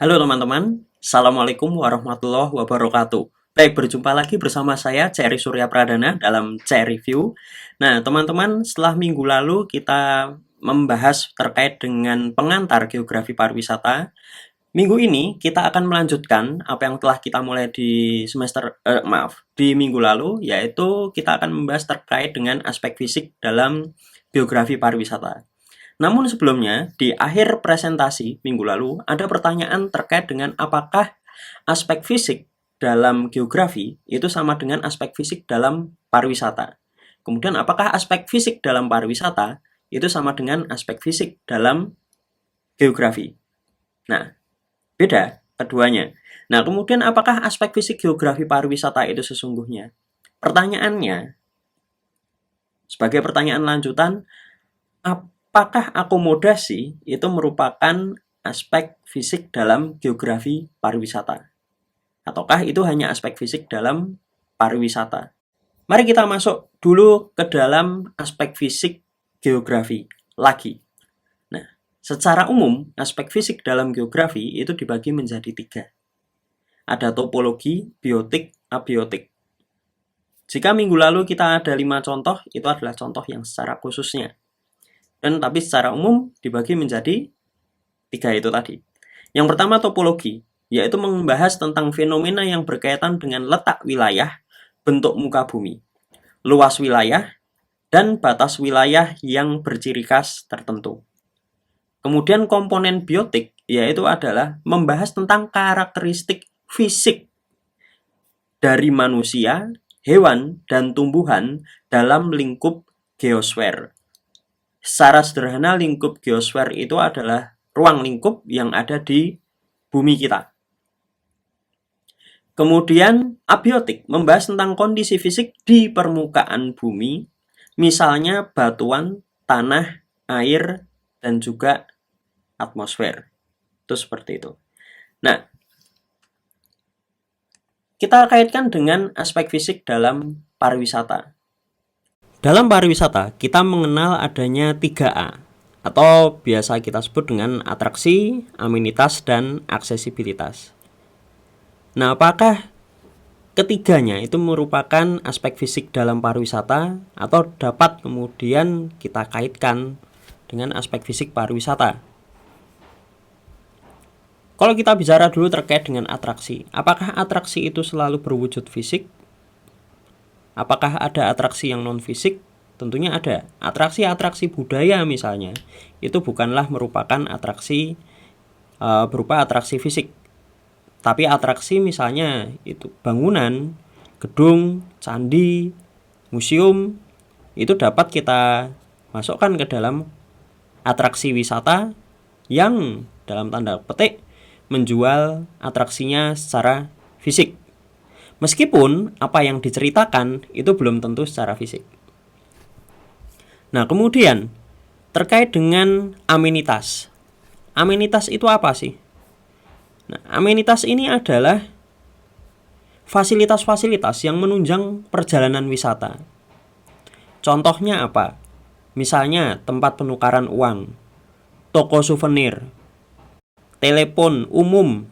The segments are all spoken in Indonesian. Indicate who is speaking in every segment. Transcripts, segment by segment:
Speaker 1: Halo teman-teman, Assalamualaikum warahmatullahi wabarakatuh. Baik, berjumpa lagi bersama saya, Ceri Surya Pradana dalam Ceri Review. Nah, teman-teman, setelah minggu lalu kita membahas terkait dengan pengantar geografi pariwisata. Minggu ini kita akan melanjutkan apa yang telah kita mulai di di minggu lalu, yaitu kita akan membahas terkait dengan aspek fisik dalam geografi pariwisata. Namun sebelumnya, di akhir presentasi minggu lalu, ada pertanyaan terkait dengan apakah aspek fisik dalam geografi itu sama dengan aspek fisik dalam pariwisata. Kemudian apakah aspek fisik dalam pariwisata itu sama dengan aspek fisik dalam geografi. Nah, beda keduanya. Nah, kemudian apakah aspek fisik geografi pariwisata itu sesungguhnya? Pertanyaannya, sebagai pertanyaan lanjutan, apakah akomodasi itu merupakan aspek fisik dalam geografi pariwisata? Ataukah itu hanya aspek fisik dalam pariwisata? Mari kita masuk dulu ke dalam aspek fisik geografi lagi. Nah, secara umum, aspek fisik dalam geografi itu dibagi menjadi 3. Ada topologi, biotik, abiotik. Jika minggu lalu kita ada 5 contoh, itu adalah contoh yang secara khususnya. Dan tapi secara umum dibagi menjadi 3 itu tadi. Yang pertama topologi, yaitu membahas tentang fenomena yang berkaitan dengan letak wilayah, bentuk muka bumi, luas wilayah, dan batas wilayah yang berciri khas tertentu. Kemudian komponen biotik, yaitu adalah membahas tentang karakteristik fisik dari manusia, hewan, dan tumbuhan dalam lingkup geosfer. Secara sederhana, lingkup geosfer itu adalah ruang lingkup yang ada di bumi kita. Kemudian abiotik membahas tentang kondisi fisik di permukaan bumi, misalnya batuan, tanah, air, dan juga atmosfer. Itu seperti itu. Nah, kita kaitkan dengan aspek fisik dalam pariwisata. Dalam pariwisata, kita mengenal adanya 3A, atau biasa kita sebut dengan atraksi, amenitas, dan aksesibilitas. Nah, apakah ketiganya itu merupakan aspek fisik dalam pariwisata atau dapat kemudian kita kaitkan dengan aspek fisik pariwisata? Kalau kita bicara dulu terkait dengan atraksi, apakah atraksi itu selalu berwujud fisik? Apakah ada atraksi yang non-fisik? Tentunya ada. Atraksi-atraksi budaya misalnya, itu bukanlah merupakan atraksi berupa atraksi fisik. Tapi atraksi misalnya itu bangunan, gedung, candi, museum, itu dapat kita masukkan ke dalam atraksi wisata yang dalam tanda petik menjual atraksinya secara fisik. Meskipun apa yang diceritakan itu belum tentu secara fisik. Nah, kemudian terkait dengan amenitas. Amenitas itu apa sih? Nah, amenitas ini adalah fasilitas-fasilitas yang menunjang perjalanan wisata. Contohnya apa? Misalnya tempat penukaran uang, toko souvenir, telepon umum,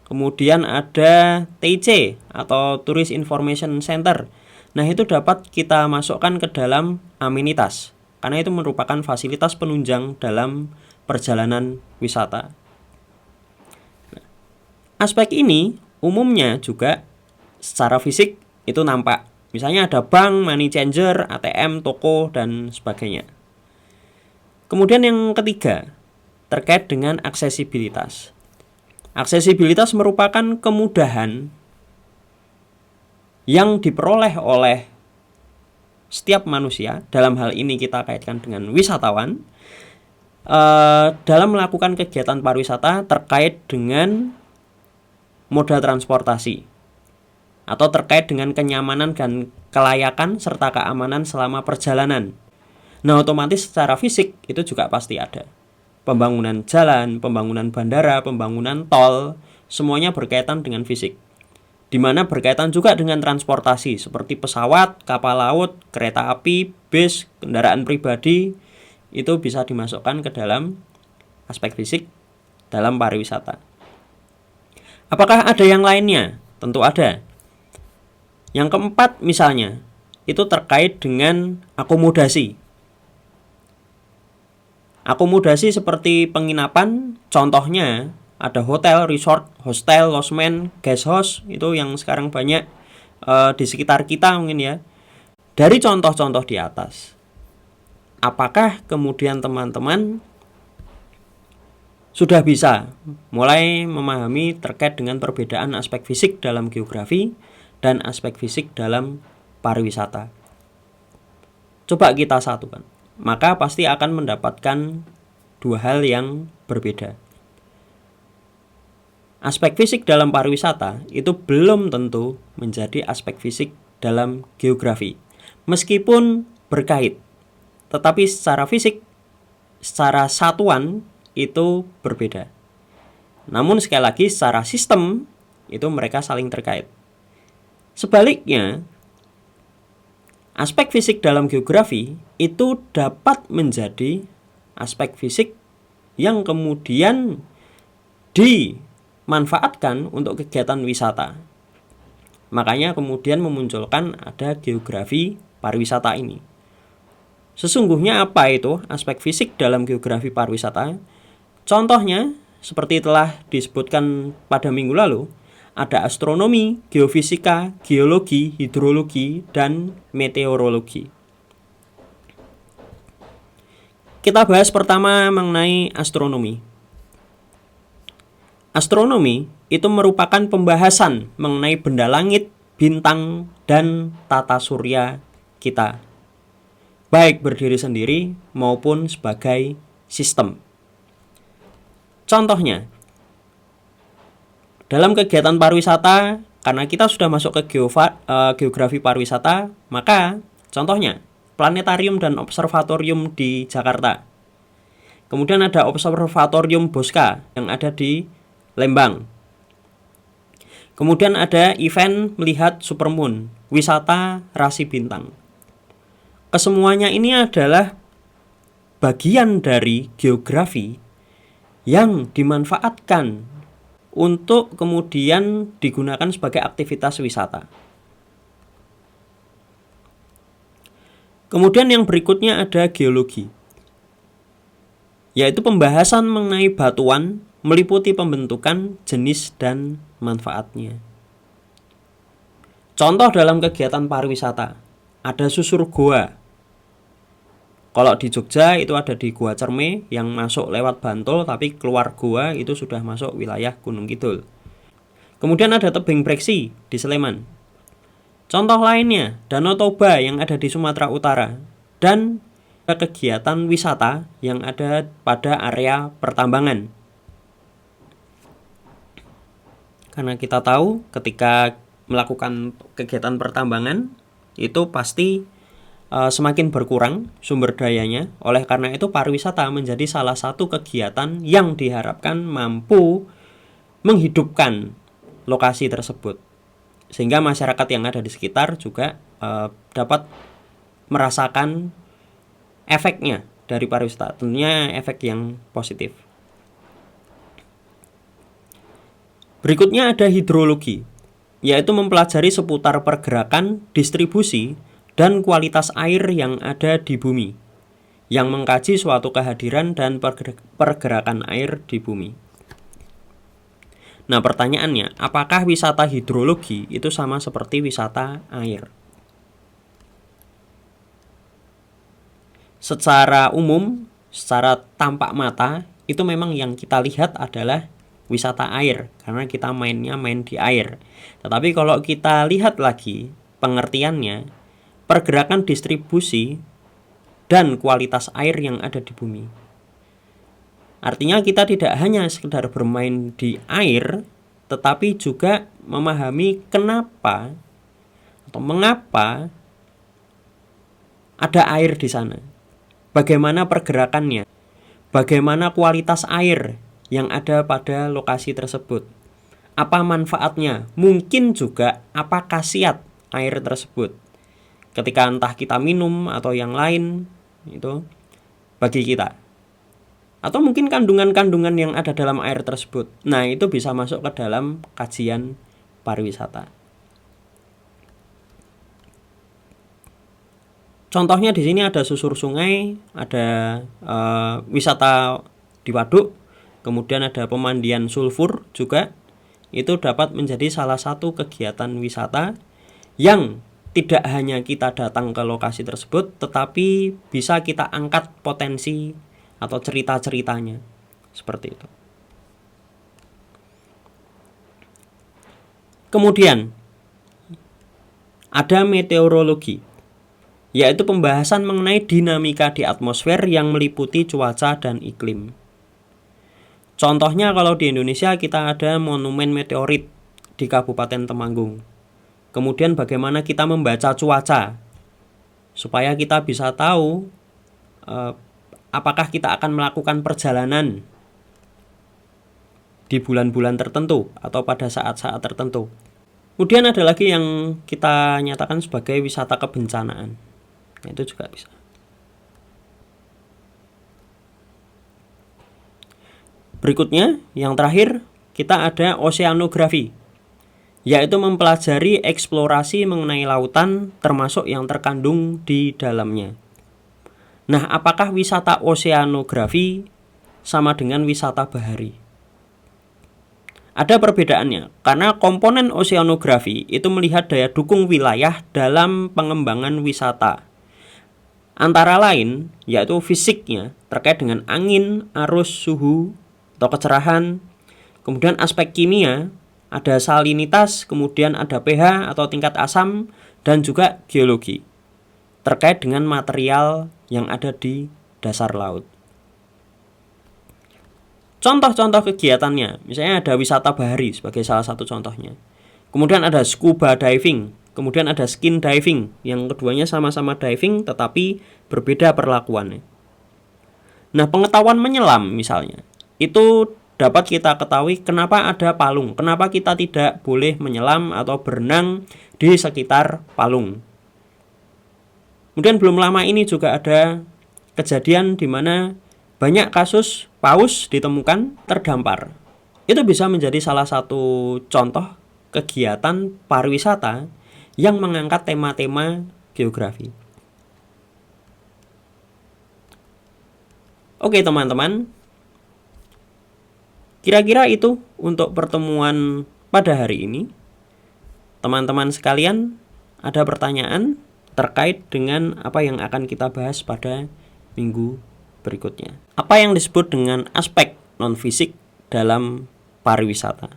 Speaker 1: kemudian ada TIC atau Tourist Information Center. Nah, itu dapat kita masukkan ke dalam amenitas, karena itu merupakan fasilitas penunjang dalam perjalanan wisata. Aspek ini umumnya juga secara fisik itu nampak. Misalnya ada bank, money changer, ATM, toko, dan sebagainya. Kemudian yang ketiga, terkait dengan aksesibilitas. Aksesibilitas merupakan kemudahan yang diperoleh oleh setiap manusia, dalam hal ini kita kaitkan dengan wisatawan, dalam melakukan kegiatan pariwisata terkait dengan moda transportasi atau terkait dengan kenyamanan dan kelayakan serta keamanan selama perjalanan. Nah, otomatis secara fisik itu juga pasti ada. Pembangunan jalan, pembangunan bandara, pembangunan tol, semuanya berkaitan dengan fisik. Di mana berkaitan juga dengan transportasi seperti pesawat, kapal laut, kereta api, bis, kendaraan pribadi, itu bisa dimasukkan ke dalam aspek fisik dalam pariwisata. Apakah ada yang lainnya? Tentu ada. Yang keempat misalnya, itu terkait dengan akomodasi. Akomodasi seperti penginapan, contohnya ada hotel, resort, hostel, lodgement, guest house, itu yang sekarang banyak di sekitar kita mungkin ya. Dari contoh-contoh di atas, apakah kemudian teman-teman sudah bisa mulai memahami terkait dengan perbedaan aspek fisik dalam geografi dan aspek fisik dalam pariwisata? Coba kita satukan, maka pasti akan mendapatkan dua hal yang berbeda. Aspek fisik dalam pariwisata itu belum tentu menjadi aspek fisik dalam geografi. Meskipun berkait, tetapi secara fisik, secara satuan itu berbeda. Namun sekali lagi secara sistem itu mereka saling terkait. Sebaliknya, aspek fisik dalam geografi itu dapat menjadi aspek fisik yang kemudian dimanfaatkan untuk kegiatan wisata. Makanya kemudian memunculkan ada geografi pariwisata ini. Sesungguhnya apa itu aspek fisik dalam geografi pariwisata? Contohnya, seperti telah disebutkan pada minggu lalu, ada astronomi, geofisika, geologi, hidrologi, dan meteorologi. Kita bahas pertama mengenai astronomi. Astronomi itu merupakan pembahasan mengenai benda langit, bintang, dan tata surya kita, baik berdiri sendiri maupun sebagai sistem. Contohnya, dalam kegiatan pariwisata, karena kita sudah masuk ke geografi pariwisata, maka contohnya planetarium dan observatorium di Jakarta. Kemudian ada observatorium Bosca yang ada di Lembang. Kemudian ada event melihat supermoon, wisata rasi bintang. Kesemuanya ini adalah bagian dari geografi yang dimanfaatkan untuk kemudian digunakan sebagai aktivitas wisata. Kemudian yang berikutnya ada geologi, yaitu pembahasan mengenai batuan meliputi pembentukan, jenis, dan manfaatnya. Contoh dalam kegiatan pariwisata, ada susur goa. Kalau di Jogja itu ada di Gua Cerme yang masuk lewat Bantul, tapi keluar goa itu sudah masuk wilayah Gunung Kidul. Kemudian ada tebing breksi di Sleman. Contoh lainnya, Danau Toba yang ada di Sumatera Utara, dan kegiatan wisata yang ada pada area pertambangan. Karena kita tahu ketika melakukan kegiatan pertambangan itu pasti semakin berkurang sumber dayanya. Oleh karena itu pariwisata menjadi salah satu kegiatan yang diharapkan mampu menghidupkan lokasi tersebut, sehingga masyarakat yang ada di sekitar juga dapat merasakan efeknya dari pariwisata, tentunya efek yang positif. Berikutnya ada hidrologi, yaitu mempelajari seputar pergerakan, distribusi, dan kualitas air yang ada di bumi, yang mengkaji suatu kehadiran dan pergerakan air di bumi. Nah, pertanyaannya, apakah wisata hidrologi itu sama seperti wisata air? Secara umum, secara tampak mata, itu memang yang kita lihat adalah wisata air, karena kita main di air. Tetapi kalau kita lihat lagi pengertiannya, pergerakan distribusi dan kualitas air yang ada di bumi. Artinya kita tidak hanya sekedar bermain di air, tetapi juga memahami kenapa atau mengapa ada air di sana. Bagaimana pergerakannya? Bagaimana kualitas air yang ada pada lokasi tersebut? Apa manfaatnya? Mungkin juga apa khasiat air tersebut? Ketika entah kita minum atau yang lain, itu bagi kita. atau mungkin kandungan-kandungan yang ada dalam air tersebut. Nah, itu bisa masuk ke dalam kajian pariwisata. Contohnya di sini ada susur sungai, ada wisata di waduk, kemudian ada pemandian sulfur juga. Itu dapat menjadi salah satu kegiatan wisata yang tidak hanya kita datang ke lokasi tersebut, tetapi bisa kita angkat potensi atau cerita-ceritanya. Seperti itu. Kemudian ada meteorologi, yaitu pembahasan mengenai dinamika di atmosfer yang meliputi cuaca dan iklim. Contohnya kalau di Indonesia kita ada monumen meteorit di Kabupaten Temanggung. Kemudian bagaimana kita membaca cuaca supaya kita bisa tahu apakah kita akan melakukan perjalanan di bulan-bulan tertentu atau pada saat-saat tertentu. Kemudian ada lagi yang kita nyatakan sebagai wisata kebencanaan. Itu juga bisa. Berikutnya, yang terakhir, kita ada oseanografi, yaitu mempelajari eksplorasi mengenai lautan termasuk yang terkandung di dalamnya. Nah, apakah wisata oseanografi sama dengan wisata bahari? Ada perbedaannya, karena komponen oseanografi itu melihat daya dukung wilayah dalam pengembangan wisata. Antara lain, yaitu fisiknya terkait dengan angin, arus, suhu, atau kecerahan. Kemudian aspek kimia, ada salinitas, kemudian ada pH atau tingkat asam, dan juga geologi terkait dengan material yang ada di dasar laut. Contoh-contoh kegiatannya, misalnya ada wisata bahari sebagai salah satu contohnya. Kemudian ada scuba diving, kemudian ada skin diving, yang keduanya sama-sama diving tetapi berbeda perlakuannya. Nah, pengetahuan menyelam misalnya, itu dapat kita ketahui kenapa ada palung, kenapa kita tidak boleh menyelam atau berenang di sekitar palung. Kemudian belum lama ini juga ada kejadian di mana banyak kasus paus ditemukan terdampar. Itu bisa menjadi salah satu contoh kegiatan pariwisata yang mengangkat tema-tema geografi. Oke teman-teman, kira-kira itu untuk pertemuan pada hari ini. Teman-teman sekalian, ada pertanyaan terkait dengan apa yang akan kita bahas pada minggu berikutnya. Apa yang disebut dengan aspek non-fisik dalam pariwisata?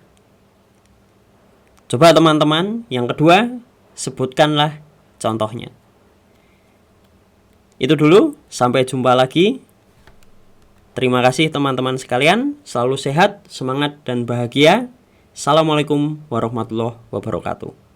Speaker 1: Coba teman-teman, yang kedua, sebutkanlah contohnya. Itu dulu, sampai jumpa lagi. Terima kasih teman-teman sekalian, selalu sehat, semangat, dan bahagia. Assalamualaikum warahmatullahi wabarakatuh.